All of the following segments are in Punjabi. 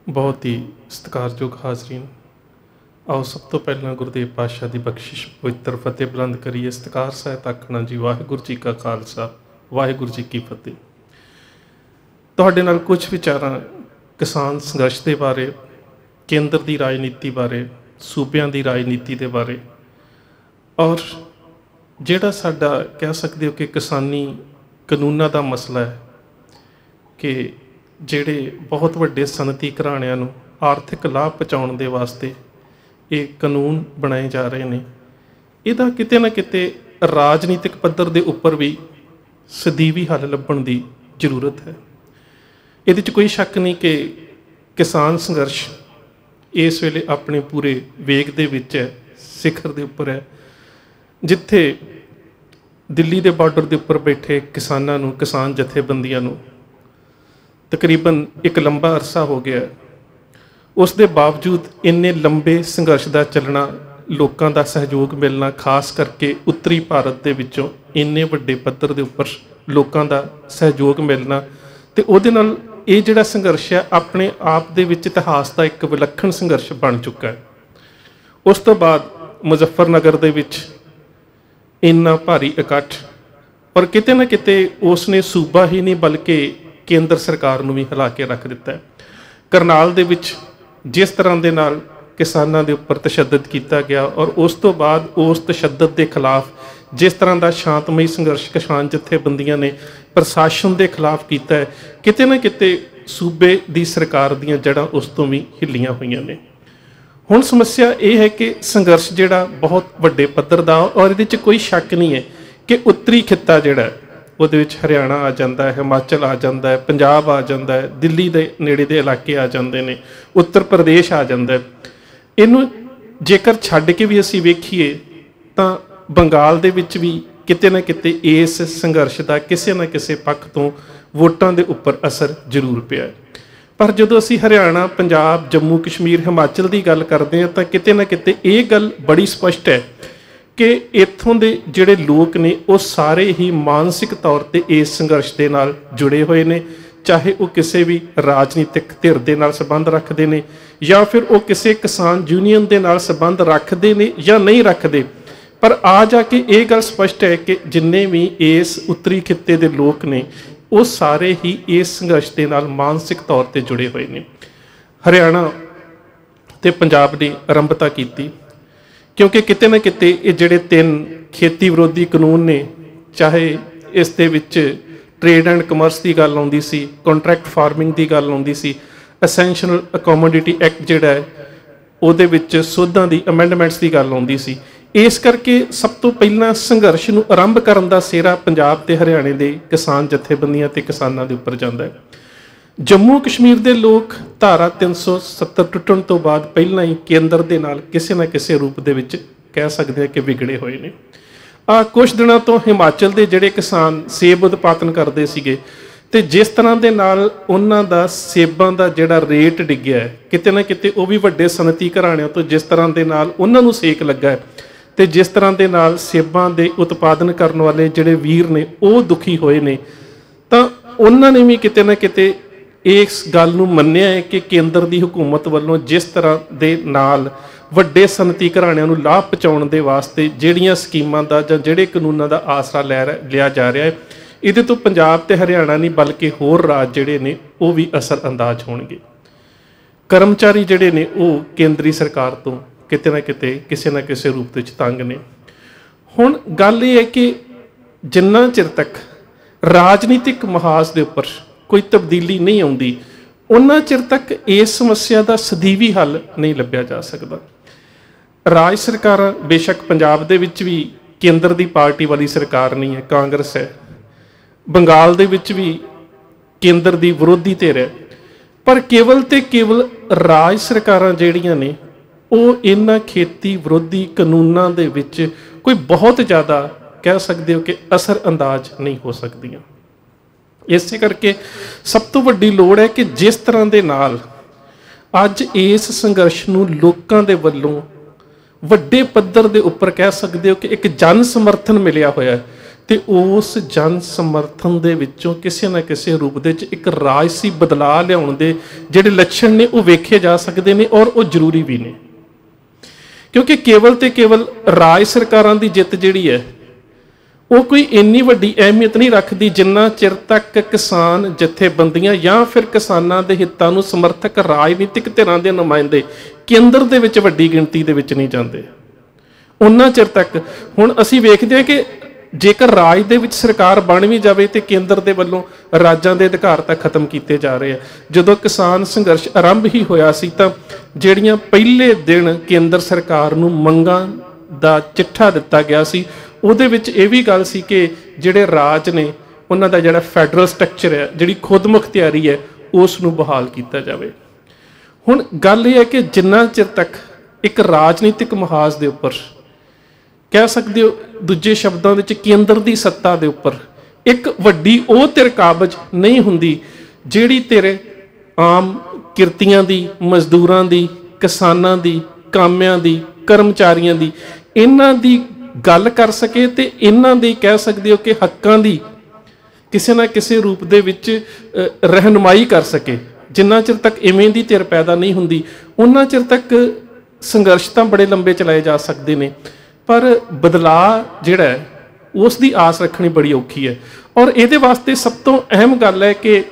बहुत ही सत्कारयोग हाजरीन, आओ सब तो पहला गुरुदेव पातशाह की बख्शिश पवित्र फतेह बुलंद करिए। सत्कार सहित आखना जी वाहिगुरू जी का खालसा वाहिगुरू जी की फतेह। तुहाडे नाल कुछ विचारां किसान संघर्ष के बारे, केंद्र की राजनीति बारे, सूबियां की राजनीति के बारे और जिहड़ा साडा कह सकते हो कि किसानी कानूनां का मसला है कि ਜਿਹੜੇ बहुत ਵੱਡੇ सनती घराणिਆਂ ਨੂੰ आर्थिक लाभ पहुँचाने के वास्ते ये कानून बनाए जा रहे हैं। ਇਹਦਾ किते ना किते राजनीतिक पद्धर के उपर भी सਦੀवी हल ਲੱਭਣ की जरूरत है। ਇਹਦੇ 'ਚ कोई शक नहीं कि किसान संघर्ष इस वेले अपने पूरे वेग दे विच है, सिखर के उपर है, जिथे दिल्ली के बार्डर के उपर बैठे किसानों नूं, किसान जथेबंदियों नूं तकरीबन एक लंबा अरसा हो गया। उस दे बावजूद इन्ने लंबे संघर्ष का चलना, लोगों का सहयोग मिलना, खास करके उत्तरी भारत के विचों इन्ने वड्डे पद्धर के उपर लोगों का सहयोग मिलना, तो उहदे नाल ये जिहड़ा संघर्ष है अपने आप दे विच इतिहास का एक विलक्षण संघर्ष बन चुका है। उस तो बाद मुजफ्फरनगर दे विच इन्ना भारी इकट्ठ और किते ना किते उसने सूबा ही नहीं बल्कि केंद्र सरकार नूं भी हिला के रख दिता है। करनाल दे विच जिस तरह के नाल किसानों के उपर तशद्दद किया गया और उस तो बाद उस तशद्दद के खिलाफ जिस तरह का शांतमई संघर्ष किसान जथेबंदियां ने प्रशासन के खिलाफ किया है, किते ना किते सूबे की सरकार दीयां जड़ां उस तो भी हिलियां हुई ने। हुण समस्या ये है कि संघर्ष जिहड़ा बहुत वड्डे पद्धर दा और इहदे च कोई शक नहीं है कि उत्तरी खित्ता जिहड़ा ਉਹਦੇ ਵਿੱਚ हरियाणा आ जाता है, हिमाचल आ जाता है, पंजाब आ जाता है, दिल्ली के नेड़े के इलाके आ जाते हैं, उत्तर प्रदेश आ जाता है। इनू जेकर छड्ड के भी असीं वेखीए तां बंगाल दे विच भी किते ना किते इस संघर्ष का किसी न किसी पक्ष तो वोटां दे उपर असर जरूर पिया है। पर जदों असीं हरियाणा, पंजाब, जम्मू कश्मीर, हिमाचल की गल करते हैं तो किते ना किते ये गल बड़ी स्पष्ट है कि इत्थों के जिहड़े लोग ने वो सारे ही मानसिक तौर पर इस संघर्ष के नाल जुड़े हुए हैं, चाहे वो किसी भी राजनीतिक धिर दे नाल संबंध रखते हैं या फिर वो किसी किसान यूनीयन के नाल संबंध रखते हैं या नहीं रखते। पर आ जाके ये गल स्पष्ट है कि जिन्ने भी इस उत्तरी खित्ते के लोग ने वो सारे ही इस संघर्ष के नाल मानसिक तौर पर जुड़े हुए हैं। हरियाणा ते पंजाब ने आरंभता की क्योंकि किते ना किते ये जिहड़े 3 खेती विरोधी कानून ने, चाहे इस दे विच ट्रेड एंड कमर्स की गल आउंदी सी, कॉन्ट्रैक्ट फार्मिंग की गल आउंदी सी, एसेंशियल अकोमोडिटी एक्ट जिहड़ा है उहदे विच सोधां दी अमेंडमेंट्स की गल आउंदी सी। इस करके सब तो पहला संघर्ष नूं आरंभ करन दा सेहरा पंजाब ते हरियाणे दे किसान जथेबंदियां ते किसानां दे उपर जांदा है। जम्मू कश्मीर के लोग धारा 370 टुटण तो बाद पहला ही केंद्र के नाल किसी न किसी रूप दे विच कह सकते हैं कि विगड़े हुए हैं। कुछ दिनों तो हिमाचल के जिहड़े किसान सेब उत्पादन करते सीगे ते जिस तरह के नाल उन्हां दा सेबां दा जिहड़ा रेट डिग्गिया है, किते ना किते वो भी वड्डे सनती घराणिਆਂ तो जिस तरह के नाल उन्हां नूं सेक लगा है ते जिस तरह के नाल सेबां दे उत्पादन करने वाले जिहड़े वीर ने वो दुखी होए ने, तां उन्हां ने भी किते ना किते इस गल नूं मन्निया है कि केंद्र की हुकूमत वालों जिस तरह के नाल वड्डे सनती घराणिਆਂ नूं लाभ पहुँचाने के वास्ते जिहड़ियां स्कीमां दा जां जिहड़े कानूनां दा आसरा लिया जा रहा है, इहदे तो पंजाब ते हरियाणा नहीं बल्कि होर राज जिहड़े ने वो भी असर अंदाज होणगे। कर्मचारी जिहड़े ने वो केंद्री सरकार तो किते ना किते किसी न किसी रूप विच तंग ने। हुण गल ये है कि जिन्ना चिर तक राजनीतिक महाज के उपर कोई तब्दीली नहीं आउंदी उन्ना चिर तक इस समस्या का सदीवी हल नहीं लभ्या जा सकता। राज सरकार बेशक पंजाब दे विच भी केंद्र की पार्टी वाली सरकार नहीं है, कांग्रेस है, बंगाल दे विच भी केंद्र की विरोधी धिर है, पर केवल ते केवल राज सरकारां जिहड़ियां ने वो इन्हां खेती विरोधी कानूनां दे विच कोई बहुत ज़्यादा कह सकते हो कि असर अंदाज नहीं हो सकदियां। इस करके सब तो वड्डी लोड़ है कि जिस तरह के नाल अज इस संघर्ष नूं लोकां दे वल्लों वड्डे पद्धर दे उपर कह सकते हो कि एक जन समर्थन मिलिया होया है, ਤੇ ਉਸ ਜਨ ਸਮਰਥਨ ਦੇ ਵਿੱਚੋਂ ਕਿਸੇ ਨਾ ਕਿਸੇ ਰੂਪ ਦੇ ਵਿੱਚ ਇੱਕ ਰਾਜਸੀ ਬਦਲਾਅ ਲਿਆਉਣ ਦੇ ਜਿਹੜੇ ਲੱਛਣ ਨੇ ਉਹ ਵੇਖੇ ਜਾ ਸਕਦੇ ਨੇ ਔਰ ਉਹ ਜ਼ਰੂਰੀ ਵੀ ਨੇ। ਕਿਉਂਕਿ ਕੇਵਲ ਤੇ ਕੇਵਲ ਰਾਜ ਸਰਕਾਰਾਂ ਦੀ ਜਿੱਤ ਜਿਹੜੀ ਹੈ ਉਹ ਕੋਈ ਇੰਨੀ ਵੱਡੀ ਅਹਿਮੀਅਤ ਨਹੀਂ ਰੱਖਦੀ ਜਿੰਨਾ ਚਿਰ ਤੱਕ ਕਿਸਾਨ ਜਥੇਬੰਦੀਆਂ ਜਾਂ ਫਿਰ ਕਿਸਾਨਾਂ ਦੇ ਹਿੱਤਾਂ ਨੂੰ ਸਮਰਥਕ ਰਾਜਨੀਤਿਕ ਧਿਰਾਂ ਦੇ ਨੁਮਾਇੰਦੇ ਕੇਂਦਰ ਦੇ ਵਿੱਚ ਵੱਡੀ ਗਿਣਤੀ ਦੇ ਵਿੱਚ ਨਹੀਂ ਜਾਂਦੇ, ਉਹਨਾਂ ਚਿਰ ਤੱਕ। ਹੁਣ ਅਸੀਂ ਵੇਖਦੇ ਹਾਂ ਕਿ ਜੇਕਰ ਰਾਜ ਦੇ ਵਿੱਚ ਸਰਕਾਰ ਬਣ ਵੀ ਜਾਵੇ ਤੇ ਕੇਂਦਰ ਦੇ ਵੱਲੋਂ ਰਾਜਾਂ ਦੇ ਅਧਿਕਾਰ ਤਾਂ ਖਤਮ ਕੀਤੇ ਜਾ ਰਹੇ ਆ। ਜਦੋਂ ਕਿਸਾਨ ਸੰਘਰਸ਼ ਆਰੰਭ ਹੀ ਹੋਇਆ ਸੀ ਤਾਂ ਜਿਹੜੀਆਂ ਪਹਿਲੇ ਦਿਨ ਕੇਂਦਰ ਸਰਕਾਰ ਨੂੰ ਮੰਗਾਂ ਦਾ ਚਿੱਠਾ ਦਿੱਤਾ ਗਿਆ ਸੀ ਉਹਦੇ ਵਿੱਚ ਇਹ ਵੀ ਗੱਲ ਸੀ ਕਿ ਜਿਹੜੇ ਰਾਜ ਨੇ ਉਹਨਾਂ ਦਾ ਜਿਹੜਾ ਫੈਡਰਲ ਸਟਰਕਚਰ ਹੈ, ਜਿਹੜੀ ਖੁਦ ਮੁਖਤਿਆਰੀ ਹੈ, ਉਸ ਨੂੰ ਬਹਾਲ ਕੀਤਾ ਜਾਵੇ। ਹੁਣ ਗੱਲ ਇਹ ਹੈ ਕਿ ਜਿੰਨਾ ਚਿਰ ਤੱਕ ਇੱਕ ਰਾਜਨੀਤਿਕ ਮੁਹਾਜ਼ ਦੇ ਉੱਪਰ ਕਹਿ ਸਕਦੇ ਹੋ, ਦੂਜੇ ਸ਼ਬਦਾਂ ਵਿੱਚ ਕੇਂਦਰ ਦੀ ਸੱਤਾ ਦੇ ਉੱਪਰ ਇੱਕ ਵੱਡੀ ਉਹ ਧਿਰ ਕਾਬਜ਼ ਨਹੀਂ ਹੁੰਦੀ ਜਿਹੜੀ ਧਿਰ ਆਮ ਕਿਰਤੀਆਂ ਦੀ, ਮਜ਼ਦੂਰਾਂ ਦੀ, ਕਿਸਾਨਾਂ ਦੀ, ਕਾਮਿਆਂ ਦੀ, ਕਰਮਚਾਰੀਆਂ ਦੀ, ਇਹਨਾਂ ਦੀ ਗੱਲ ਕਰ ਸਕੇ ਤੇ ਇਹਨਾਂ ਦੀ ਕਹਿ ਸਕਦੇ ਹੋ ਕਿ ਹੱਕਾਂ ਦੀ ਕਿਸੇ ਨਾ ਕਿਸੇ ਰੂਪ ਦੇ ਵਿੱਚ ਰਹਿਨੁਮਾਈ ਕਰ ਸਕੇ। ਜਿੰਨਾ ਚਿਰ ਤੱਕ ਇਵੇਂ ਦੀ ਧਿਰ ਪੈਦਾ ਨਹੀਂ ਹੁੰਦੀ ਉਹਨਾਂ ਚਿਰ ਤੱਕ ਸੰਘਰਸ਼ ਤਾਂ ਬੜੇ ਲੰਬੇ ਚਲਾਏ ਜਾ ਸਕਦੇ ਨੇ, ਪਰ ਬਦਲਾਅ ਜਿਹੜਾ ਹੈ ਉਸ ਦੀ ਆਸ ਰੱਖਣੀ ਬੜੀ ਔਖੀ ਹੈ। ਔਰ ਇਹਦੇ ਵਾਸਤੇ ਸਭ ਤੋਂ ਅਹਿਮ ਗੱਲ ਹੈ ਕਿ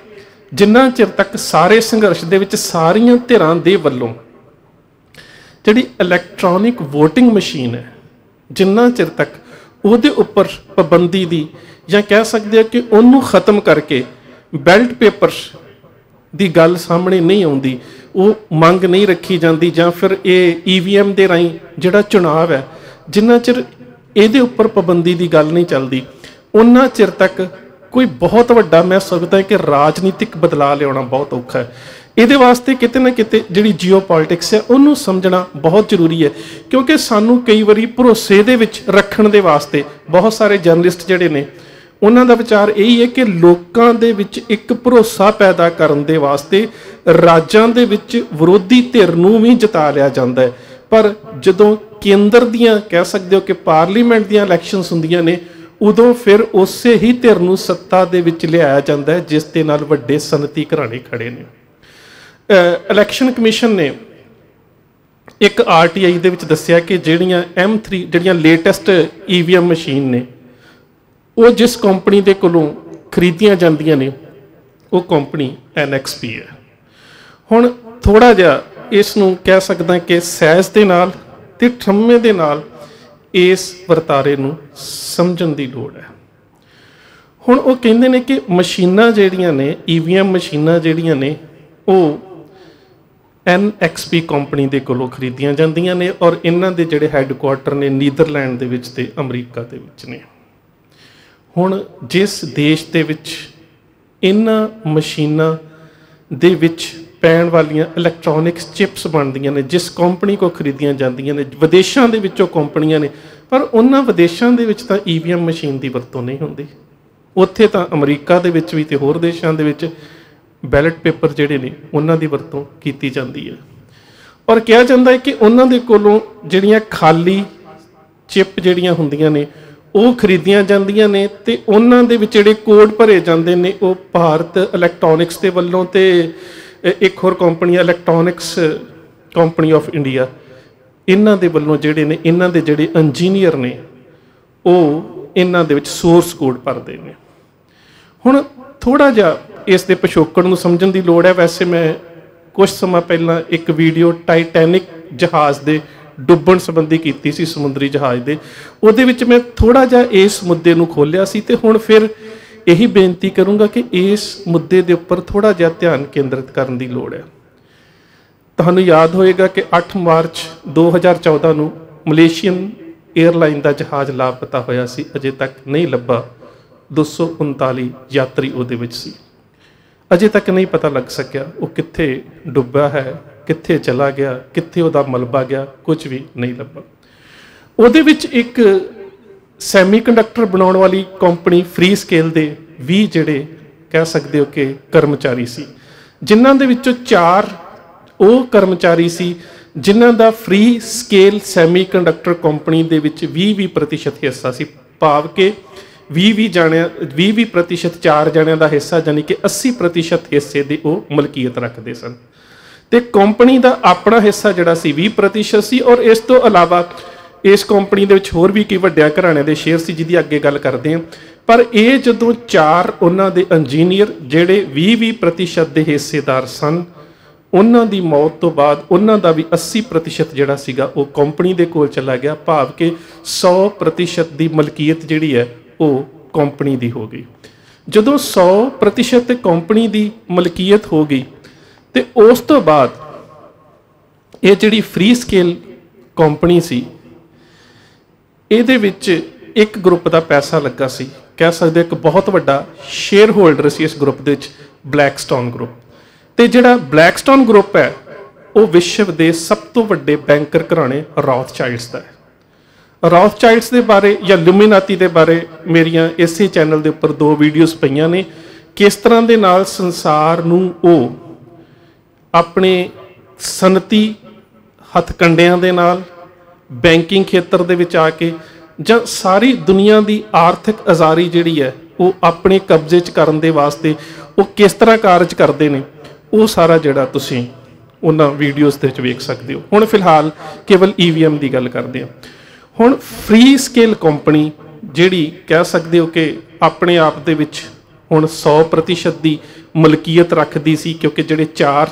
ਜਿੰਨਾ ਚਿਰ ਤੱਕ ਸਾਰੇ ਸੰਘਰਸ਼ ਦੇ ਵਿੱਚ ਸਾਰੀਆਂ ਧਿਰਾਂ ਦੇ ਵੱਲੋਂ ਜਿਹੜੀ ਇਲੈਕਟ੍ਰੋਨਿਕ ਵੋਟਿੰਗ ਮਸ਼ੀਨ ਹੈ, ਜਿੰਨਾ ਚਿਰ ਤੱਕ ਉਹਦੇ ਉੱਪਰ ਪਾਬੰਦੀ ਦੀ ਜਾਂ ਕਹਿ ਸਕਦੇ ਆ ਕਿ ਉਹਨੂੰ ਖਤਮ ਕਰਕੇ ਬੈਲਟ ਪੇਪਰ ਦੀ ਗੱਲ ਸਾਹਮਣੇ ਨਹੀਂ ਆਉਂਦੀ, ਉਹ ਮੰਗ ਨਹੀਂ ਰੱਖੀ ਜਾਂਦੀ, ਜਾਂ ਫਿਰ ਇਹ EVM ਦੇ ਰਾਹੀਂ ਜਿਹੜਾ ਚੁਣਾਵ ਹੈ ਜਿੰਨਾ ਚਿਰ ਇਹਦੇ ਉੱਪਰ ਪਾਬੰਦੀ ਦੀ ਗੱਲ ਨਹੀਂ ਚੱਲਦੀ ਉਹਨਾਂ ਚਿਰ ਤੱਕ ਕੋਈ ਬਹੁਤ ਵੱਡਾ ਮੈਂ ਸਮਝਦਾ ਕਿ ਰਾਜਨੀਤਿਕ ਬਦਲਾਅ ਲਿਆਉਣਾ ਬਹੁਤ ਔਖਾ ਹੈ। ਇਹਦੇ ਵਾਸਤੇ ਕਿਤੇ ਨਾ ਕਿਤੇ ਜਿਹੜੀ ਜੀਓਪੋਲਿਟਿਕਸ ਹੈ ਉਹਨੂੰ ਸਮਝਣਾ ਬਹੁਤ ਜ਼ਰੂਰੀ ਹੈ, ਕਿਉਂਕਿ ਸਾਨੂੰ ਕਈ ਵਾਰੀ ਭਰੋਸੇ ਦੇ ਵਿੱਚ ਰੱਖਣ ਦੇ ਵਾਸਤੇ ਬਹੁਤ ਸਾਰੇ ਜਰਨਲਿਸਟ ਜਿਹੜੇ ਨੇ ਉਹਨਾਂ ਦਾ ਵਿਚਾਰ ਇਹੀ ਹੈ ਕਿ ਲੋਕਾਂ ਦੇ ਵਿੱਚ ਇੱਕ ਭਰੋਸਾ ਪੈਦਾ ਕਰਨ ਦੇ ਵਾਸਤੇ ਰਾਜਾਂ ਦੇ ਵਿੱਚ ਵਿਰੋਧੀ ਧਿਰ ਨੂੰ ਵੀ ਜਿਤਾ ਲਿਆ ਜਾਂਦਾ ਹੈ, ਪਰ ਜਦੋਂ ਕੇਂਦਰ ਦੀਆਂ ਕਹਿ ਸਕਦੇ ਹੋ ਕਿ ਪਾਰਲੀਮੈਂਟ ਦੀਆਂ ਇਲੈਕਸ਼ਨਸ ਹੁੰਦੀਆਂ ਨੇ ਉਦੋਂ ਫਿਰ ਉਸੇ ਹੀ ਧਿਰ ਨੂੰ ਸੱਤਾ ਦੇ ਵਿੱਚ ਲਿਆਇਆ ਜਾਂਦਾ ਹੈ ਜਿਸ ਦੇ ਨਾਲ ਵੱਡੇ ਸਨਅਤੀ ਘਰਾਣੇ ਖੜੇ ਨੇ। ਇਲੈਕਸ਼ਨ ਕਮਿਸ਼ਨ ਨੇ ਇੱਕ RTI ਦੇ ਵਿੱਚ ਦੱਸਿਆ ਕਿ ਜਿਹੜੀਆਂ M3 ਜਿਹੜੀਆਂ ਲੇਟੈਸਟ EVM ਮਸ਼ੀਨ ਨੇ ਉਹ ਜਿਸ ਕੰਪਨੀ ਦੇ ਕੋਲੋਂ ਖਰੀਦੀਆਂ ਜਾਂਦੀਆਂ ਨੇ ਉਹ ਕੰਪਨੀ NXP ਹੈ। ਹੁਣ ਥੋੜ੍ਹਾ ਜਿਹਾ ਇਸ ਨੂੰ ਕਹਿ ਸਕਦਾ ਕਿ ਸਹਿਜ ਦੇ ਨਾਲ ਤੇ ਠਰੰਮੇ ਦੇ ਨਾਲ ਇਸ ਵਰਤਾਰੇ ਨੂੰ ਸਮਝਣ ਦੀ ਲੋੜ ਹੈ। ਹੁਣ ਉਹ ਕਹਿੰਦੇ ਨੇ ਕਿ ਮਸ਼ੀਨਾਂ ਜਿਹੜੀਆਂ ਨੇ EVM ਮਸ਼ੀਨਾਂ ਜਿਹੜੀਆਂ ਨੇ ਉਹ NXP ਕੰਪਨੀ ਦੇ ਕੋਲੋਂ ਖਰੀਦੀਆਂ ਜਾਂਦੀਆਂ ਨੇ ਔਰ ਇਹਨਾਂ ਦੇ ਜਿਹੜੇ ਹੈੱਡਕੁਆਰਟਰ ਨੇ ਨੀਦਰਲੈਂਡ ਦੇ ਵਿੱਚ ਤੇ ਅਮਰੀਕਾ ਦੇ ਵਿੱਚ ਨੇ। ਹੁਣ ਜਿਸ ਦੇਸ਼ ਦੇ ਵਿੱਚ ਇਹਨਾਂ ਮਸ਼ੀਨਾਂ ਦੇ ਵਿੱਚ ਪੈਣ ਵਾਲੀਆਂ ਇਲੈਕਟ੍ਰੋਨਿਕਸ ਚਿਪਸ ਬਣਦੀਆਂ ਨੇ, ਜਿਸ ਕੰਪਨੀ ਕੋਲ ਖਰੀਦੀਆਂ ਜਾਂਦੀਆਂ ਨੇ, ਵਿਦੇਸ਼ਾਂ ਦੇ ਵਿੱਚੋਂ ਕੰਪਨੀਆਂ ਨੇ, ਪਰ ਉਹਨਾਂ ਵਿਦੇਸ਼ਾਂ ਦੇ ਵਿੱਚ ਤਾਂ EVM ਮਸ਼ੀਨ ਦੀ ਵਰਤੋਂ ਨਹੀਂ ਹੁੰਦੀ। ਉੱਥੇ ਤਾਂ ਅਮਰੀਕਾ ਦੇ ਵਿੱਚ ਵੀ ਤੇ ਹੋਰ ਦੇਸ਼ਾਂ ਦੇ ਵਿੱਚ ਬੈਲਟ ਪੇਪਰ ਜਿਹੜੇ ਨੇ ਉਹਨਾਂ ਦੀ ਵਰਤੋਂ ਕੀਤੀ ਜਾਂਦੀ ਹੈ ਔਰ ਕਿਹਾ ਜਾਂਦਾ ਹੈ ਕਿ ਉਹਨਾਂ ਦੇ ਕੋਲੋਂ ਜਿਹੜੀਆਂ ਖਾਲੀ ਚਿਪ ਜਿਹੜੀਆਂ ਹੁੰਦੀਆਂ ਨੇ ਉਹ ਖਰੀਦੀਆਂ ਜਾਂਦੀਆਂ ਨੇ ਤੇ ਉਹਨਾਂ ਦੇ ਵਿੱਚ ਜਿਹੜੇ ਕੋਡ ਭਰੇ ਜਾਂਦੇ ਨੇ ਉਹ ਭਾਰਤ ਇਲੈਕਟ੍ਰੋਨਿਕਸ ਦੇ ਵੱਲੋਂ ਤੇ ਇੱਕ ਹੋਰ company electronics company of India ਇਹਨਾਂ ਦੇ ਵੱਲੋਂ ਜਿਹੜੇ ਨੇ ਇਹਨਾਂ ਦੇ ਜਿਹੜੇ ਇੰਜੀਨੀਅਰ ਨੇ ਉਹ ਇਹਨਾਂ ਦੇ ਵਿੱਚ ਸੋਰਸ ਕੋਡ ਭਰਦੇ ਨੇ। ਹੁਣ ਥੋੜ੍ਹਾ ਜਿਹਾ ਇਸ ਦੇ ਪਿਛੋਕੜ ਨੂੰ ਸਮਝਣ ਦੀ ਲੋੜ ਹੈ। ਵੈਸੇ ਮੈਂ ਕੁਝ ਸਮਾਂ ਪਹਿਲਾਂ ਇੱਕ ਵੀਡੀਓ ਟਾਈਟੈਨਿਕ ਜਹਾਜ਼ ਦੇ ਡੁੱਬਣ ਸੰਬੰਧੀ ਕੀਤੀ ਸੀ, ਸਮੁੰਦਰੀ ਜਹਾਜ਼ ਦੇ, ਉਹਦੇ ਵਿੱਚ ਮੈਂ ਥੋੜ੍ਹਾ ਜਿਹਾ ਇਸ ਮੁੱਦੇ ਨੂੰ ਖੋਲ੍ਹਿਆ ਸੀ ਤੇ ਹੁਣ ਫਿਰ ਇਹੀ ਬੇਨਤੀ ਕਰੂੰਗਾ ਕਿ ਇਸ ਮੁੱਦੇ ਦੇ ਉੱਪਰ ਥੋੜ੍ਹਾ ਜਿਹਾ ਧਿਆਨ ਕੇਂਦਰਿਤ ਕਰਨ ਦੀ ਲੋੜ ਹੈ। ਤੁਹਾਨੂੰ ਯਾਦ ਹੋਏਗਾ ਕਿ 8 ਮਾਰਚ 2014 ਨੂੰ ਮਲੇਸ਼ੀਅਨ ਏਅਰਲਾਈਨ ਦਾ ਜਹਾਜ਼ ਲਾਪਤਾ ਹੋਇਆ ਸੀ, ਅਜੇ ਤੱਕ ਨਹੀਂ ਲੱਭਾ। 239 ਯਾਤਰੀ ਉਹਦੇ ਵਿੱਚ ਸੀ, ਅਜੇ ਤੱਕ ਨਹੀਂ ਪਤਾ ਲੱਗ ਸਕਿਆ ਉਹ ਕਿੱਥੇ ਡੁੱਬਾ ਹੈ, ਕਿੱਥੇ ਚਲਾ ਗਿਆ, ਕਿੱਥੇ ਉਹਦਾ ਮਲਬਾ ਗਿਆ, ਕੁਝ ਵੀ ਨਹੀਂ ਲੱਭਾ। ਉਹਦੇ ਵਿੱਚ ਇੱਕ ਸੈਮੀਕੰਡਕਟਰ ਬਣਾਉਣ ਵਾਲੀ ਕੰਪਨੀ ਫ੍ਰੀ ਸਕੇਲ ਦੇ 20 ਜਿਹੜੇ ਕਹਿ ਸਕਦੇ ਹੋ ਕਿ ਕਰਮਚਾਰੀ ਸੀ, ਜਿਨ੍ਹਾਂ ਦੇ ਵਿੱਚੋਂ 4 ਉਹ ਕਰਮਚਾਰੀ ਸੀ ਜਿਨ੍ਹਾਂ ਦਾ ਫ੍ਰੀ ਸਕੇਲ ਸੈਮੀਕੰਡਕਟਰ ਕੰਪਨੀ ਦੇ ਵਿੱਚ 20% ਹਿੱਸਾ ਸੀ, ਭਾਵ ਕਿ 20% 4 ਜਣਿਆਂ ਦਾ ਹਿੱਸਾ ਯਾਨੀ ਕਿ 80% ਹਿੱਸੇ ਦੀ ਉਹ ਮਲਕੀਅਤ ਰੱਖਦੇ ਸਨ। ਤੇ ਕੰਪਨੀ ਦਾ ਆਪਣਾ ਹਿੱਸਾ ਜਿਹੜਾ ਸੀ 20% ਸੀ। ਔਰ ਇਸ ਤੋਂ ਇਲਾਵਾ ਇਸ ਕੰਪਨੀ ਦੇ ਵਿੱਚ ਹੋਰ ਵੀ ਕਈ ਵੱਡਿਆਂ ਘਰਾਣਿਆਂ ਦੇ ਸ਼ੇਅਰ ਸੀ ਜਿਹਦੀ ਅੱਗੇ ਗੱਲ ਕਰਦੇ ਹਾਂ। ਪਰ ਇਹ ਜਦੋਂ 4 ਉਹਨਾਂ ਦੇ ਇੰਜੀਨੀਅਰ ਜਿਹੜੇ 20% ਦੇ ਹਿੱਸੇਦਾਰ ਸਨ, ਉਹਨਾਂ ਦੀ ਮੌਤ ਤੋਂ ਬਾਅਦ ਉਹਨਾਂ ਦਾ ਵੀ 80% ਜਿਹੜਾ ਸੀਗਾ ਉਹ ਕੰਪਨੀ ਦੇ ਕੋਲ ਚਲਾ ਗਿਆ। ਭਾਵ ਕਿ 100% ਦੀ ਮਲਕੀਅਤ ਜਿਹੜੀ ਹੈ ਉਹ ਕੰਪਨੀ ਦੀ ਹੋ ਗਈ। ਜਦੋਂ 100% ਕੰਪਨੀ ਦੀ ਮਲਕੀਅਤ ਹੋ ਗਈ ਤੇ ਉਸ ਤੋਂ ਬਾਅਦ ਇਹ ਜਿਹੜੀ ਫ੍ਰੀ ਸਕੇਲ ਕੰਪਨੀ ਸੀ, ਇਹਦੇ ਵਿੱਚ ਇੱਕ ਗਰੁੱਪ ਦਾ ਪੈਸਾ ਲੱਗਾ ਸੀ। ਕਹਿ ਸਕਦੇ ਇੱਕ ਬਹੁਤ ਵੱਡਾ ਸ਼ੇਅਰ ਹੋਲਡਰ ਸੀ ਇਸ ਗਰੁੱਪ ਦੇ ਵਿੱਚ, ਬਲੈਕਸਟੋਨ ਗਰੁੱਪ। ਤੇ ਜਿਹੜਾ ਬਲੈਕਸਟੋਨ ਗਰੁੱਪ ਹੈ ਉਹ ਵਿਸ਼ਵ ਦੇ ਸਭ ਤੋਂ ਵੱਡੇ ਬੈਂਕਰ ਘਰਾਣੇ ਰੌਥਸ਼ਾਇਲਡਸ ਦਾ ਹੈ। ਰੌਥਸ਼ਾਇਲਡਸ ਦੇ ਬਾਰੇ ਜਾਂ ਲੂਮੀਨਾਤੀ ਦੇ ਬਾਰੇ ਮੇਰੀਆਂ ਇਸੇ ਚੈਨਲ ਦੇ ਉੱਪਰ 2 ਵੀਡੀਓਜ਼ ਪਈਆਂ ਨੇ। ਕਿਸ ਤਰ੍ਹਾਂ ਦੇ ਨਾਲ ਸੰਸਾਰ ਨੂੰ ਉਹ ਆਪਣੇ ਸਨਅਤੀ ਹੱਥਕੰਡਿਆਂ ਦੇ ਨਾਲ ਬੈਂਕਿੰਗ ਖੇਤਰ ਦੇ ਵਿੱਚ ਆ ਕੇ ਜਾਂ ਸਾਰੀ ਦੁਨੀਆ ਦੀ ਆਰਥਿਕ ਆਜ਼ਾਦੀ ਜਿਹੜੀ ਹੈ ਉਹ ਆਪਣੇ ਕਬਜ਼ੇ 'ਚ ਕਰਨ ਦੇ ਵਾਸਤੇ ਉਹ ਕਿਸ ਤਰ੍ਹਾਂ ਕਾਰਜ ਕਰਦੇ ਨੇ, ਉਹ ਸਾਰਾ ਜਿਹੜਾ ਤੁਸੀਂ ਉਹਨਾਂ ਵੀਡੀਓਜ਼ ਦੇ ਵਿੱਚ ਵੇਖ ਸਕਦੇ ਹੋ। ਹੁਣ ਫਿਲਹਾਲ ਕੇਵਲ EVM ਦੀ ਗੱਲ ਕਰਦੇ ਹਾਂ। ਹੁਣ ਫ੍ਰੀ ਸਕੇਲ ਕੰਪਨੀ ਜਿਹੜੀ ਕਹਿ ਸਕਦੇ ਹੋ ਕਿ ਆਪਣੇ ਆਪ ਦੇ ਵਿੱਚ ਹੁਣ 100% ਦੀ ਮਲਕੀਅਤ ਰੱਖਦੀ ਸੀ, ਕਿਉਂਕਿ ਜਿਹੜੇ 4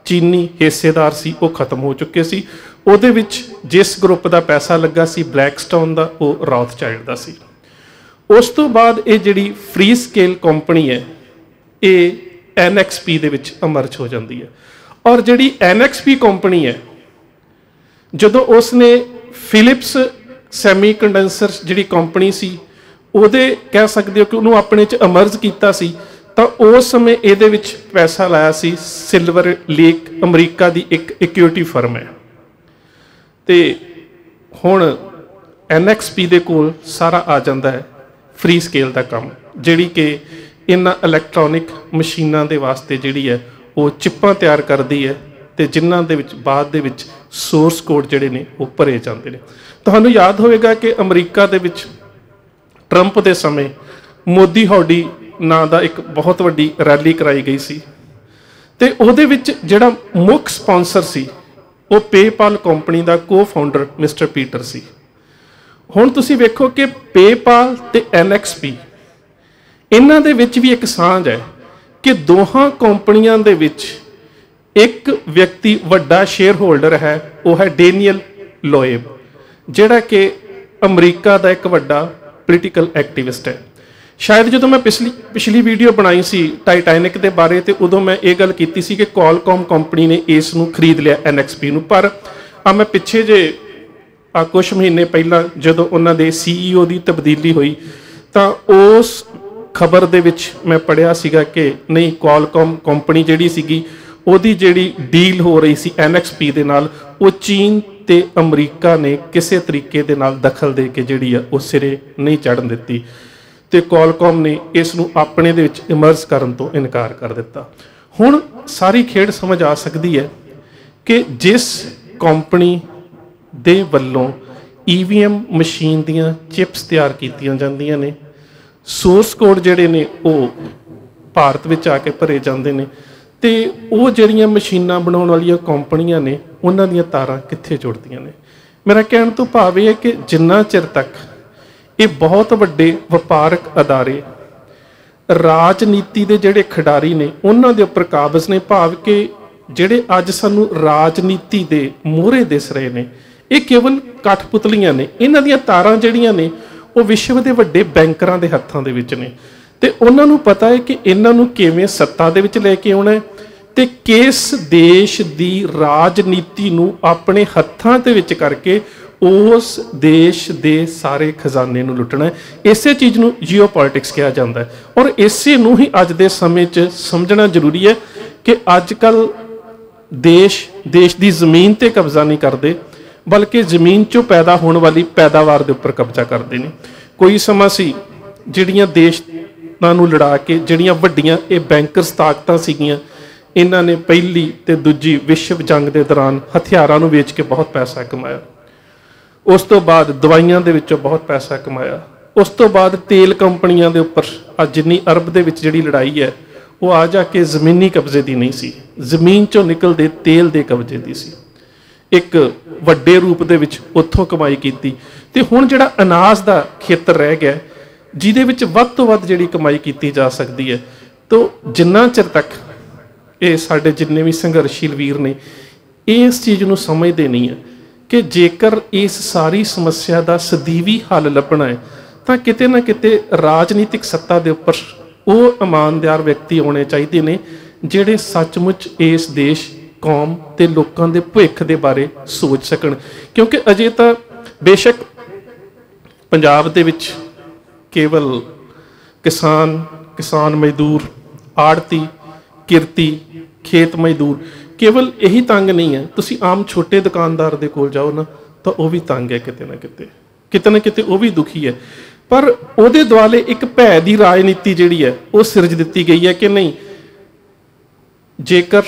ਚੀਨੀ ਹਿੱਸੇਦਾਰ ਸੀ ਉਹ ਖਤਮ ਹੋ ਚੁੱਕੇ ਸੀ। ਉਹਦੇ ਵਿੱਚ ਜਿਸ ਗਰੁੱਪ ਦਾ ਪੈਸਾ ਲੱਗਾ ਸੀ ਬਲੈਕਸਟੋਨ ਦਾ, ਉਹ ਰੌਥਸ਼ਾਇਲਡ ਦਾ ਸੀ। ਉਸ ਤੋਂ ਬਾਅਦ ਇਹ ਜਿਹੜੀ ਫ੍ਰੀ ਸਕੇਲ ਕੰਪਨੀ ਹੈ ਇਹ NXP ਦੇ ਵਿੱਚ ਅਮਰਜ ਹੋ ਜਾਂਦੀ ਹੈ। ਔਰ ਜਿਹੜੀ NXP ਕੰਪਨੀ ਹੈ, ਜਦੋਂ ਉਸਨੇ ਫਿਲਿਪਸ ਸੈਮੀ ਕੰਡੈਂਸਰ ਜਿਹੜੀ ਕੰਪਨੀ ਸੀ ਉਹਦੇ ਕਹਿ ਸਕਦੇ ਹੋ ਕਿ ਉਹਨੂੰ ਆਪਣੇ 'ਚ ਅਮਰਜ ਕੀਤਾ ਸੀ, ਤਾਂ ਉਸ ਸਮੇਂ ਇਹਦੇ ਵਿੱਚ ਪੈਸਾ ਲਾਇਆ ਸੀ ਸਿਲਵਰ ਲੇਕ, ਅਮਰੀਕਾ ਦੀ ਇੱਕ ਇਕੁਇਟੀ ਫਰਮ ਹੈ। ਤੇ ਹੁਣ NXP ਦੇ ਕੋਲ ਸਾਰਾ ਆ ਜਾਂਦਾ ਹੈ ਫ੍ਰੀ ਸਕੇਲ ਦਾ ਕੰਮ, ਜਿਹੜੀ ਕਿ ਇਹਨਾਂ ਇਲੈਕਟ੍ਰੋਨਿਕ ਮਸ਼ੀਨਾਂ ਦੇ ਵਾਸਤੇ ਜਿਹੜੀ ਹੈ ਉਹ ਚਿੱਪਾਂ ਤਿਆਰ ਕਰਦੀ ਹੈ ਤੇ ਜਿਨ੍ਹਾਂ ਦੇ ਵਿੱਚ ਬਾਅਦ ਦੇ ਵਿੱਚ ਸੋਰਸ ਕੋਡ ਜਿਹੜੇ ਨੇ ਉਹ ਭਰੇ ਜਾਂਦੇ ਨੇ। ਤੁਹਾਨੂੰ ਯਾਦ ਹੋਵੇਗਾ ਕਿ ਅਮਰੀਕਾ ਦੇ ਵਿੱਚ ਟਰੰਪ ਦੇ ਸਮੇਂ ਮੋਦੀ ਹੌਡੀ ਨਾਂ ਦਾ ਇੱਕ ਬਹੁਤ ਵੱਡੀ ਰੈਲੀ ਕਰਾਈ ਗਈ ਸੀ ਤੇ ਉਹਦੇ ਵਿੱਚ ਜਿਹੜਾ ਮੁੱਖ ਸਪਾਂਸਰ ਸੀ ਉਹ ਪੇਪਾਲ ਕੰਪਨੀ ਦਾ ਕੋ-ਫਾਊਂਡਰ ਮਿਸਟਰ ਪੀਟਰ ਸੀ। ਹੁਣ ਤੁਸੀਂ ਵੇਖੋ ਕਿ ਪੇਪਾਲ ਤੇ NXP ਇਹਨਾਂ ਦੇ ਵਿੱਚ ਵੀ ਇੱਕ ਸਾਂਝ ਹੈ ਕਿ ਦੋਹਾਂ ਕੰਪਨੀਆਂ ਦੇ ਵਿੱਚ ਇੱਕ ਵਿਅਕਤੀ ਵੱਡਾ ਸ਼ੇਅਰ ਹੋਲਡਰ ਹੈ, ਉਹ ਹੈ ਡੈਨੀਅਲ ਲੋਏਬ, ਜਿਹੜਾ ਕਿ ਅਮਰੀਕਾ ਦਾ ਇੱਕ ਵੱਡਾ ਪੋਲੀਟੀਕਲ ਐਕਟਿਵਿਸਟ ਹੈ। ਸ਼ਾਇਦ ਜਦੋਂ ਮੈਂ ਪਿਛਲੀ ਵੀਡੀਓ ਬਣਾਈ ਸੀ ਟਾਈਟੈਨਿਕ ਦੇ ਬਾਰੇ ਤੇ ਉਦੋਂ ਮੈਂ ਇਹ ਗੱਲ ਕੀਤੀ ਸੀ ਕਿ ਕੁਆਲਕਾਮ ਕੰਪਨੀ ਨੇ ਇਸ ਨੂੰ ਖਰੀਦ ਲਿਆ NXP ਨੂੰ। ਪਰ ਮੈਂ ਪਿੱਛੇ ਜੇ ਕੁਝ ਮਹੀਨੇ ਪਹਿਲਾਂ ਜਦੋਂ ਉਹਨਾਂ ਦੇ CEO ਦੀ ਤਬਦੀਲੀ ਹੋਈ ਤਾਂ ਉਸ ਖਬਰ ਦੇ ਵਿੱਚ ਮੈਂ ਪੜ੍ਹਿਆ ਸੀਗਾ ਕਿ ਨਹੀਂ, ਕੁਆਲਕਾਮ ਕੰਪਨੀ ਜਿਹੜੀ ਸੀਗੀ ਉਹਦੀ ਜਿਹੜੀ ਡੀਲ ਹੋ ਰਹੀ ਸੀ NXP ਦੇ ਨਾਲ, ਉਹ ਚੀਨ ਤੇ ਅਮਰੀਕਾ ਨੇ ਕਿਸੇ ਤਰੀਕੇ ਦੇ ਨਾਲ ਦਖਲ ਦੇ ਕੇ ਜਿਹੜੀ ਆ ਉਹ ਸਿਰੇ ਨਹੀਂ ਚੜ੍ਹਨ ਦਿੱਤੀ ਤੇ ਕੁਆਲਕਾਮ ਨੇ ਇਸ ਨੂੰ ਆਪਣੇ ਦੇ ਵਿੱਚ ਇਮਰਜ ਕਰਨ ਤੋਂ ਇਨਕਾਰ ਕਰ ਦਿੱਤਾ। ਹੁਣ ਸਾਰੀ ਖੇਡ ਸਮਝ ਆ ਸਕਦੀ ਹੈ ਕਿ ਜਿਸ ਕੰਪਨੀ ਦੇ ਵੱਲੋਂ EVM ਮਸ਼ੀਨ ਦੀਆਂ ਚਿਪਸ ਤਿਆਰ ਕੀਤੀਆਂ ਜਾਂਦੀਆਂ ਨੇ, ਸੋਰਸ ਕੋਡ ਜਿਹੜੇ ਨੇ ਉਹ ਭਾਰਤ ਵਿੱਚ ਆ ਕੇ ਭਰੇ ਜਾਂਦੇ ਨੇ ਤੇ ਉਹ ਜਿਹੜੀਆਂ ਮਸ਼ੀਨਾਂ ਬਣਾਉਣ ਵਾਲੀਆਂ ਕੰਪਨੀਆਂ ਨੇ ਉਹਨਾਂ ਦੀਆਂ ਤਾਰਾਂ ਕਿੱਥੇ ਜੁੜਦੀਆਂ ਨੇ। ਮੇਰਾ ਕਹਿਣ ਤੋਂ ਭਾਵ ਇਹ ਹੈ ਕਿ ਜਿੰਨਾ ਚਿਰ ਤੱਕ ਇਹ ਬਹੁਤ ਵੱਡੇ ਵਪਾਰਕ ਅਦਾਰੇ ਰਾਜਨੀਤੀ ਦੇ ਜਿਹੜੇ ਖਿਡਾਰੀ ਨੇ ਉਹਨਾਂ ਦੇ ਉੱਪਰ ਕਾਬਜ਼ ਨੇ, ਭਾਵ ਕਿ ਜਿਹੜੇ ਅੱਜ ਸਾਨੂੰ ਰਾਜਨੀਤੀ ਦੇ ਮੋਹਰੇ ਦਿਸ ਰਹੇ ਨੇ, ਇਹ ਕੇਵਲ ਕਠਪੁਤਲੀਆਂ ਨੇ। ਇਹਨਾਂ ਦੀਆਂ ਤਾਰਾਂ ਜਿਹੜੀਆਂ ਨੇ ਉਹ ਵਿਸ਼ਵ ਦੇ ਵੱਡੇ ਬੈਂਕਰਾਂ ਦੇ ਹੱਥਾਂ ਦੇ ਵਿੱਚ ਨੇ ਤੇ ਉਹਨਾਂ ਨੂੰ ਪਤਾ ਹੈ ਕਿ ਇਹਨਾਂ ਨੂੰ ਕਿਵੇਂ ਸੱਤਾ ਦੇ ਵਿੱਚ ਲੈ ਕੇ ਆਉਣਾ ਹੈ ਤੇ ਕਿਸ ਦੇਸ਼ ਦੀ ਰਾਜਨੀਤੀ ਨੂੰ ਆਪਣੇ ਹੱਥਾਂ ਦੇ ਵਿੱਚ ਕਰਕੇ ਉਸ ਦੇਸ਼ ਦੇ ਸਾਰੇ ਖਜ਼ਾਨੇ ਨੂੰ ਲੁੱਟਣਾ ਹੈ। ਇਸੇ ਚੀਜ਼ ਨੂੰ ਜੀਓਪੋਲਿਟਿਕਸ ਕਿਹਾ ਜਾਂਦਾ ਹੈ ਔਰ ਇਸੇ ਨੂੰ ਹੀ ਅੱਜ ਦੇ ਸਮੇਂ 'ਚ ਸਮਝਣਾ ਜ਼ਰੂਰੀ ਹੈ ਕਿ ਅੱਜ ਕੱਲ੍ਹ ਦੇਸ਼ ਦੀ ਜ਼ਮੀਨ 'ਤੇ ਕਬਜ਼ਾ ਨਹੀਂ ਕਰਦੇ, ਬਲਕਿ ਜ਼ਮੀਨ 'ਚੋਂ ਪੈਦਾ ਹੋਣ ਵਾਲੀ ਪੈਦਾਵਾਰ ਦੇ ਉੱਪਰ ਕਬਜ਼ਾ ਕਰਦੇ ਨੇ। ਕੋਈ ਸਮਾਂ ਸੀ ਜਿਹੜੀਆਂ ਦੇਸ਼ਾਂ ਨੂੰ ਲੜਾ ਕੇ ਜਿਹੜੀਆਂ ਵੱਡੀਆਂ ਇਹ ਬੈਂਕਰਸ ਤਾਕਤਾਂ ਸੀਗੀਆਂ, ਇਹਨਾਂ ਨੇ ਪਹਿਲੀ ਤੇ ਦੂਜੀ ਵਿਸ਼ਵ ਜੰਗ ਦੇ ਦੌਰਾਨ ਹਥਿਆਰਾਂ ਨੂੰ ਵੇਚ ਕੇ ਬਹੁਤ ਪੈਸਾ ਕਮਾਇਆ। ਉਸ ਤੋਂ ਬਾਅਦ ਦਵਾਈਆਂ ਦੇ ਵਿੱਚੋਂ ਬਹੁਤ ਪੈਸਾ ਕਮਾਇਆ ਉਸ ਤੋਂ ਬਾਅਦ ਤੇਲ ਕੰਪਨੀਆਂ ਦੇ ਉੱਪਰ ਅੱਜ ਜਿੰਨੀ ਅਰਬ ਦੇ ਵਿੱਚ ਜਿਹੜੀ ਲੜਾਈ ਹੈ ਉਹ ਆ ਜਾ ਕੇ ਜ਼ਮੀਨੀ ਕਬਜ਼ੇ ਦੀ ਨਹੀਂ ਸੀ, ਜ਼ਮੀਨ ਚੋਂ ਨਿਕਲਦੇ ਤੇਲ ਦੇ ਕਬਜ਼ੇ ਦੀ ਸੀ। ਇੱਕ ਵੱਡੇ ਰੂਪ ਦੇ ਵਿੱਚ ਉੱਥੋਂ ਕਮਾਈ ਕੀਤੀ। ਤੇ ਹੁਣ ਜਿਹੜਾ ਅਨਾਜ ਦਾ ਖੇਤਰ ਰਹਿ ਗਿਆ ਜਿਹਦੇ ਵਿੱਚ ਵੱਧ ਤੋਂ ਵੱਧ ਜਿਹੜੀ ਕਮਾਈ ਕੀਤੀ ਜਾ ਸਕਦੀ ਹੈ। ਤੋ ਜਿੰਨਾ ਚਿਰ ਤੱਕ ਇਹ ਸਾਡੇ ਜਿੰਨੇ ਵੀ ਸੰਘਰਸ਼ੀਲ ਵੀਰ ਨੇ ਇਸ ਚੀਜ਼ ਨੂੰ ਸਮਝਦੇ ਨਹੀਂ ਹੈ ਕਿ ਜੇਕਰ ਇਸ ਸਾਰੀ ਸਮੱਸਿਆ ਦਾ ਸਦੀਵੀ ਹੱਲ ਲੱਭਣਾ ਹੈ ਤਾਂ ਕਿਤੇ ਨਾ ਕਿਤੇ ਰਾਜਨੀਤਿਕ ਸੱਤਾ ਦੇ ਉੱਪਰ ਉਹ ਇਮਾਨਦਾਰ ਵਿਅਕਤੀ ਹੋਣੇ ਚਾਹੀਦੇ ਨੇ ਜਿਹੜੇ ਸੱਚਮੁੱਚ ਇਸ ਦੇਸ਼, ਕੌਮ ਤੇ ਲੋਕਾਂ ਦੇ ਭਵਿੱਖ ਦੇ ਬਾਰੇ ਸੋਚ ਸਕਣ। ਕਿਉਂਕਿ ਅਜੇ ਤਾਂ ਬੇਸ਼ੱਕ ਪੰਜਾਬ ਦੇ ਵਿੱਚ ਕੇਵਲ ਕਿਸਾਨ ਮਜ਼ਦੂਰ, ਆੜਤੀ, ਕਿਰਤੀ, ਖੇਤ ਮਜ਼ਦੂਰ ਕੇਵਲ ਇਹੀ ਤੰਗ ਨਹੀਂ ਹੈ। ਤੁਸੀਂ ਆਮ ਛੋਟੇ ਦੁਕਾਨਦਾਰ ਦੇ ਕੋਲ ਜਾਓ ਨਾ ਤਾਂ ਉਹ ਵੀ ਤੰਗ ਹੈ, ਕਿਤੇ ਨਾ ਕਿਤੇ ਉਹ ਵੀ ਦੁਖੀ ਹੈ। ਪਰ ਉਹਦੇ ਦੁਆਲੇ ਇੱਕ ਭੈ ਦੀ ਰਾਜਨੀਤੀ ਜਿਹੜੀ ਹੈ ਉਹ ਸਿਰਜ ਦਿੱਤੀ ਗਈ ਹੈ ਕਿ ਨਹੀਂ, ਜੇਕਰ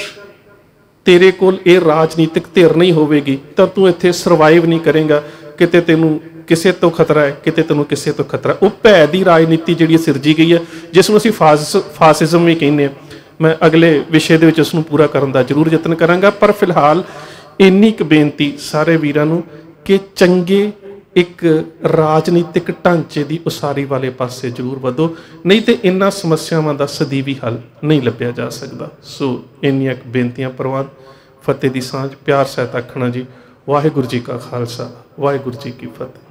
ਤੇਰੇ ਕੋਲ ਇਹ ਰਾਜਨੀਤਿਕ ਧਿਰ ਨਹੀਂ ਹੋਵੇਗੀ ਤਾਂ ਤੂੰ ਇੱਥੇ ਸਰਵਾਈਵ ਨਹੀਂ ਕਰੇਗਾ, ਕਿਤੇ ਤੈਨੂੰ ਕਿਸੇ ਤੋਂ ਖਤਰਾ ਹੈ, ਕਿਤੇ ਤੈਨੂੰ ਕਿਸੇ ਤੋਂ ਖਤਰਾ। ਉਹ ਭੈ ਦੀ ਰਾਜਨੀਤੀ ਜਿਹੜੀ ਸਿਰਜੀ ਗਈ ਹੈ ਜਿਸ ਨੂੰ ਅਸੀਂ ਫਾਸਿਜ਼ਮ ਵੀ ਕਹਿੰਦੇ ਹਾਂ। ਮੈਂ ਅਗਲੇ ਵਿਸ਼ੇ ਦੇ ਵਿੱਚ ਉਸ ਨੂੰ ਪੂਰਾ ਕਰਨ ਦਾ ਜ਼ਰੂਰ ਯਤਨ ਕਰਾਂਗਾ। ਪਰ ਫਿਲਹਾਲ ਇੰਨੀ ਕੁ ਬੇਨਤੀ ਸਾਰੇ ਵੀਰਾਂ ਨੂੰ ਕਿ ਚੰਗੇ ਇੱਕ ਰਾਜਨੀਤਿਕ ਢਾਂਚੇ ਦੀ ਉਸਾਰੀ ਵਾਲੇ ਪਾਸੇ ਜ਼ਰੂਰ ਵਧੋ, ਨਹੀਂ ਤੇ ਇਹਨਾਂ ਸਮੱਸਿਆਵਾਂ ਦਾ ਸਦੀਵੀ ਹੱਲ ਨਹੀਂ ਲੱਭਿਆ ਜਾ ਸਕਦਾ। ਸੋ ਇੰਨੀਆਂ ਕੁ ਬੇਨਤੀਆਂ ਪ੍ਰਵਾਨ। ਫਤਿਹ ਦੀ ਸਾਂਝ, ਪਿਆਰ ਸਹਿਤ ਆਖਣਾ ਜੀ। ਵਾਹਿਗੁਰੂ ਜੀ ਕਾ ਖਾਲਸਾ, ਵਾਹਿਗੁਰੂ ਜੀ ਕੀ ਫਤਿਹ।